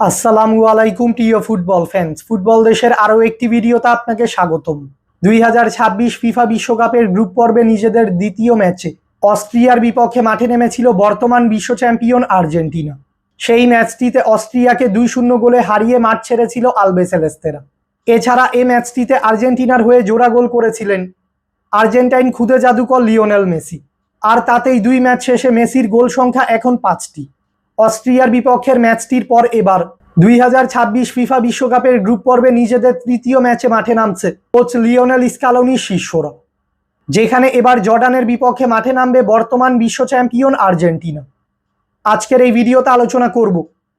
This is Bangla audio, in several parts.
আসসালামু আলাইকুম প্রিয় ফুটবল ফ্যান্স। ফুটবল দেশের আরও একটি ভিডিওতে আপনাকে স্বাগতম। 2026 ফিফা বিশ্বকাপের গ্রুপ পর্বে নিজেদের দ্বিতীয় ম্যাচে অস্ট্রিয়ার বিপক্ষে মাঠে নেমেছিল বর্তমান বিশ্ব চ্যাম্পিয়ন আর্জেন্টিনা। সেই ম্যাচটিতে অস্ট্রিয়াকে 2-0 গোলে হারিয়ে মাঠ ছেড়েছিল আলবিসেলেস্তেরা। এছাড়া এই ম্যাচটিতে আর্জেন্টিনার হয়ে জোড়া গোল করেছিলেন আর্জেন্টাইন খুদে জাদুকর লিওনেল মেসি। আর তাতেই 2 ম্যাচ শেষে মেসির গোল সংখ্যা এখন 5টি। অস্ট্রিয়ার বিপক্ষের ম্যাচটির পর এবার 2026 ফিফা বিশ্বকাপের গ্রুপ পর্বে নিজেদের তৃতীয় ম্যাচে মাঠে নামছে কোচ লিওনেল স্কালোনির শিষ্যরা, যেখানে এবার জর্ডানের বিপক্ষে মাঠে নামবে বর্তমান বিশ্ব চ্যাম্পিয়ন আর্জেন্টিনা। আজকের এই ভিডিওতে আলোচনা করব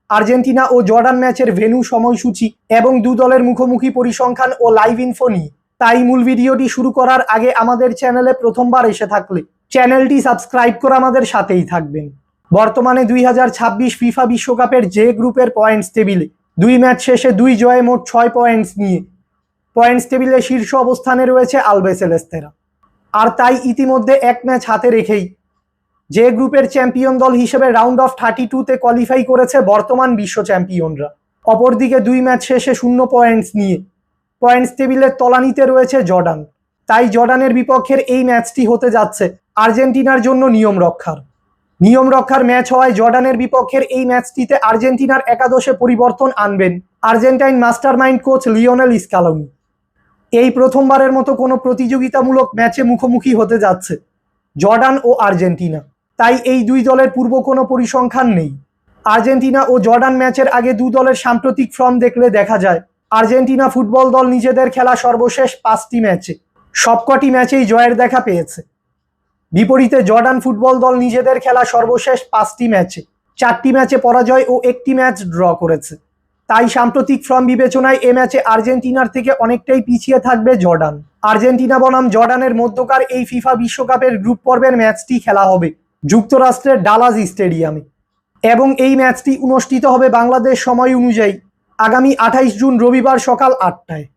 আর্জেন্টিনা ও জর্ডান ম্যাচের ভেন্যু, সময়সূচি এবং দু দলের মুখোমুখি পরিসংখ্যান ও লাইভ ইনফো নিয়ে। তাই মূল ভিডিওটি শুরু করার আগে আমাদের চ্যানেলে প্রথমবার এসে থাকলে চ্যানেলটি সাবস্ক্রাইব করে আমাদের সাথেই থাকবেন। বর্তমানে 2026 ফিফা বিশ্বকাপের যে গ্রুপের পয়েন্টস টেবিলে 2 ম্যাচ শেষে 2 জয়ে মোট 6 পয়েন্টস নিয়ে পয়েন্টস টেবিলে শীর্ষ অবস্থানে রয়েছে আলবিসেলেস্তেরা। আর তাই ইতিমধ্যে এক ম্যাচ হাতে রেখেই যে গ্রুপের চ্যাম্পিয়ন দল হিসেবে রাউন্ড অফ 32-তে কোয়ালিফাই করেছে বর্তমান বিশ্ব চ্যাম্পিয়নরা। অপরদিকে 2 ম্যাচ শেষে 0 পয়েন্টস নিয়ে পয়েন্টস টেবিলের তলানিতে রয়েছে জর্ডান। তাই জর্ডানের বিপক্ষের এই ম্যাচটি হতে যাচ্ছে আর্জেন্টিনার জন্য নিয়ম রক্ষার ম্যাচ হওয়ায় জর্ডানের বিপক্ষের এই ম্যাচটিতে আর্জেন্টিনার একাদশে পরিবর্তন আনবেন Argentine mastermind coach Lionel Scaloni. এই প্রথমবারের মতো কোনো প্রতিযোগিতামূলক ম্যাচে মুখোমুখি হতে যাচ্ছে জর্ডান ও আর্জেন্টিনা। তাই এই দুই দলের পূর্ব কোনো পরিসংখ্যান নেই। আর্জেন্টিনা ও জর্ডান ম্যাচের আগে দু দলের সাম্প্রতিক ফর্ম দেখলে দেখা যায় আর্জেন্টিনা ফুটবল দল নিজেদের খেলা সর্বশেষ 5টি ম্যাচে সবকটি ম্যাচেই জয়ের দেখা পেয়েছে। বিপরীতে জর্ডান ফুটবল দল নিজেদের খেলা সর্বশেষ 5টি ম্যাচে 4টি ম্যাচে পরাজয় ও 1টি ম্যাচ ড্র করেছে। তাই সাম্প্রতিক ফর্ম বিবেচনায় এ ম্যাচে আর্জেন্টিনার থেকে অনেকটাই পিছিয়ে থাকবে জর্ডান। আর্জেন্টিনা বনাম জর্ডানের মধ্যকার এই ফিফা বিশ্বকাপের গ্রুপ পর্বের ম্যাচটি খেলা হবে যুক্তরাষ্ট্রের ডালাস স্টেডিয়ামে এবং এই ম্যাচটি অনুষ্ঠিত হবে বাংলাদেশ সময় অনুযায়ী আগামী 28 জুন রবিবার সকাল 8টায়।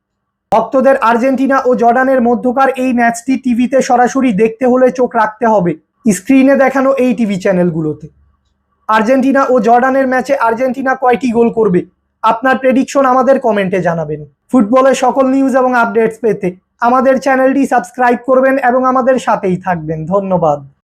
ভক্তদের আর্জেন্টিনা ও জর্ডানের মধ্যকার এই ম্যাচটি টিভিতে সরাসরি দেখতে হলে চোখ রাখতে হবে স্ক্রিনে দেখানো এই টিভি চ্যানেলগুলোতে। আর্জেন্টিনা ও জর্ডানের ম্যাচে আর্জেন্টিনা কয়টি গোল করবে, আপনার প্রেডিকশন আমাদের কমেন্টে জানাবেন। ফুটবলের সকল নিউজ এবং আপডেটস পেতে আমাদের চ্যানেলটি সাবস্ক্রাইব করবেন এবং আমাদের সাথেই থাকবেন। ধন্যবাদ।